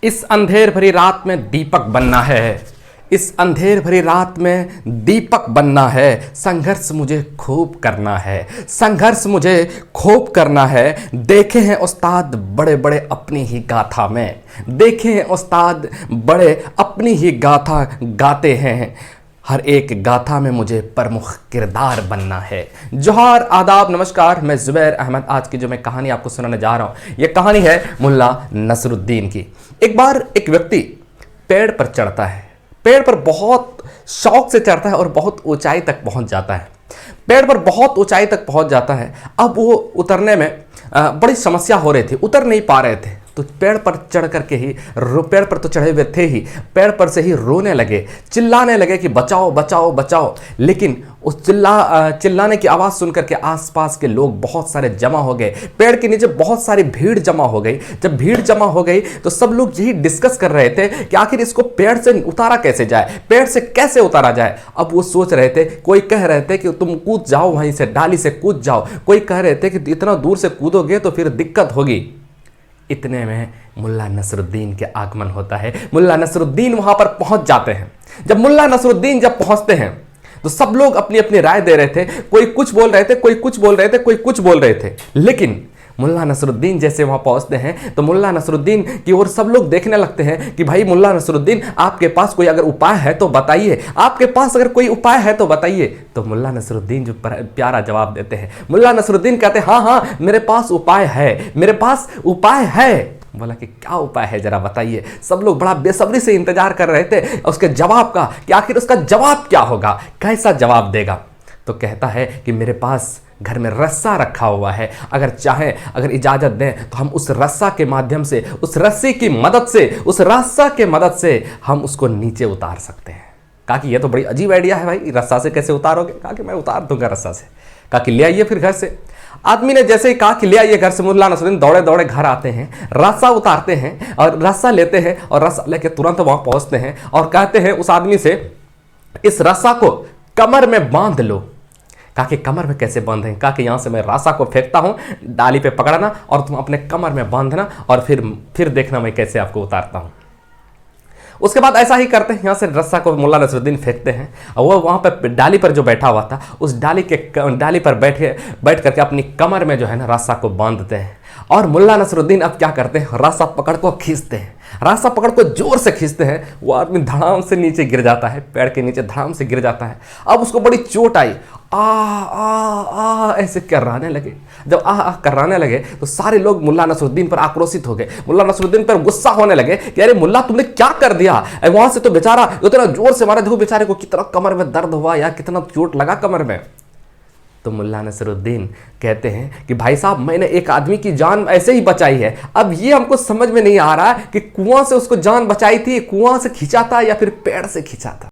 इस अंधेर भरी रात में दीपक बनना है। इस अंधेर भरी रात में दीपक बनना है। संघर्ष मुझे खूब करना है। संघर्ष मुझे खूब करना है। देखे हैं उस्ताद बड़े बड़े अपनी ही गाथा में। देखे हैं उस्ताद बड़े अपनी ही गाथा गाते हैं। हर एक गाथा में मुझे प्रमुख किरदार बनना है। जोहार, आदाब, नमस्कार। मैं ज़ुबैर अहमद। आज की जो मैं कहानी आपको सुनाने जा रहा हूँ, ये कहानी है मुल्ला नसरुद्दीन की। एक बार एक व्यक्ति पेड़ पर चढ़ता है। पेड़ पर बहुत शौक से चढ़ता है और बहुत ऊंचाई तक पहुंच जाता है। पेड़ पर बहुत ऊंचाई तक पहुंच जाता है। अब वो उतरने में बड़ी समस्या हो रही थी, उतर नहीं पा रहे थे। तो पेड़ पर चढ़ करके ही पेड़ पर तो चढ़े हुए थे ही, पेड़ पर से ही रोने लगे, चिल्लाने लगे कि बचाओ बचाओ बचाओ। लेकिन उस चिल्लाने की आवाज़ सुन करके आसपास के लोग बहुत सारे जमा हो गए। पेड़ के नीचे बहुत सारी भीड़ जमा हो गई। जब भीड़ जमा हो गई तो सब लोग यही डिस्कस कर रहे थे कि आखिर इसको पेड़ से उतारा कैसे जाए, पेड़ से कैसे उतारा जाए। अब वो सोच रहे थे, कोई कह रहे थे कि तुम कूद जाओ, वहीं से डाली से कूद जाओ। कोई कह रहे थे कि इतना दूर से कूदोगे तो फिर दिक्कत होगी। इतने में मुल्ला नसरुद्दीन के आगमन होता है। मुल्ला नसरुद्दीन वहां पर पहुंच जाते हैं। जब मुल्ला नसरुद्दीन जब पहुंचते हैं तो सब लोग अपनी अपनी राय दे रहे थे। कोई कुछ बोल रहे थे, कोई कुछ बोल रहे थे, कोई कुछ बोल रहे थे। लेकिन मुल्ला नसरुद्दीन जैसे वहां पहुंचते हैं तो मुल्ला नसरुद्दीन की ओर सब लोग देखने लगते हैं कि भाई मुल्ला नसरुद्दीन, आपके पास कोई अगर उपाय है तो बताइए, आपके पास अगर कोई उपाय है तो बताइए। तो मुल्ला नसरुद्दीन जो प्यारा जवाब देते हैं, मुल्ला नसरुद्दीन कहते हैं, हाँ हाँ मेरे पास उपाय है, मेरे पास उपाय है। बोला कि क्या उपाय है, जरा बताइए। सब लोग बड़ा बेसब्री से इंतजार कर रहे थे उसके जवाब का कि आखिर उसका जवाब क्या होगा, कैसा जवाब देगा। तो कहता है कि मेरे पास घर में रस्सा रखा हुआ है, अगर चाहें, अगर इजाज़त दें तो हम उस रस्सा के माध्यम से, उस रस्सी की मदद से, उस रस्सा के मदद से हम उसको नीचे उतार सकते हैं। कहा कि ये तो बड़ी अजीब आइडिया है भाई, रस्सा से कैसे उतारोगे। कहा कि मैं उतार दूंगा रस्सा से। कहा कि ले आइए फिर घर से। आदमी ने जैसे ही कहा कि ले आइए घर से, मुल्ला नसरुद्दीन दौड़े दौड़े घर आते हैं, रस्सा उतारते हैं और रस्सा लेते हैं और रस्सा लेके तुरंत वहां पहुंचते हैं और कहते हैं उस आदमी से, इस रस्सा को कमर में बांध लो। कहा कि कमर में कैसे बांधें। कहा कि यहाँ से मैं रस्सा को फेंकता हूँ, डाली पे पकड़ना और तुम अपने कमर में बांधना और फिर देखना मैं कैसे आपको उतारता हूँ। उसके बाद ऐसा ही करते हैं, यहाँ से रस्सा को मुल्ला नसरुद्दीन फेंकते हैं और वो वहाँ पर डाली पर जो बैठा हुआ था उस डाली पर बैठ करके अपनी कमर में जो है ना रस्सा को बांधते हैं। और मुल्ला नसरुद्दीन अब क्या करते हैं, रस्सा पकड़ को खींचते हैं, रस्सा पकड़ को जोर से खींचते हैं। वो आदमी धड़ाम से नीचे गिर जाता है, पेड़ के नीचे धड़ाम से गिर जाता है। अब उसको बड़ी चोट आई, आ आ आ ऐसे कराने लगे। जब आ कराने लगे तो सारे लोग मुल्ला नसरुद्दीन पर आक्रोशित हो गए, मुल्ला नसरुद्दीन पर गुस्सा होने लगे कि अरे मुल्ला तुमने क्या कर दिया। वहां से तो बेचारा इतना जोर से मारा, देखो बेचारे को कितना कमर में दर्द हुआ या कितना चोट लगा कमर में। तो मुल्ला नसरुद्दीन कहते हैं कि भाई साहब, मैंने एक आदमी की जान ऐसे ही बचाई है। अब ये हमको समझ में नहीं आ रहा कि कुआं से उसको जान बचाई थी, कुआं से खींचा था या फिर पेड़ से खींचा था।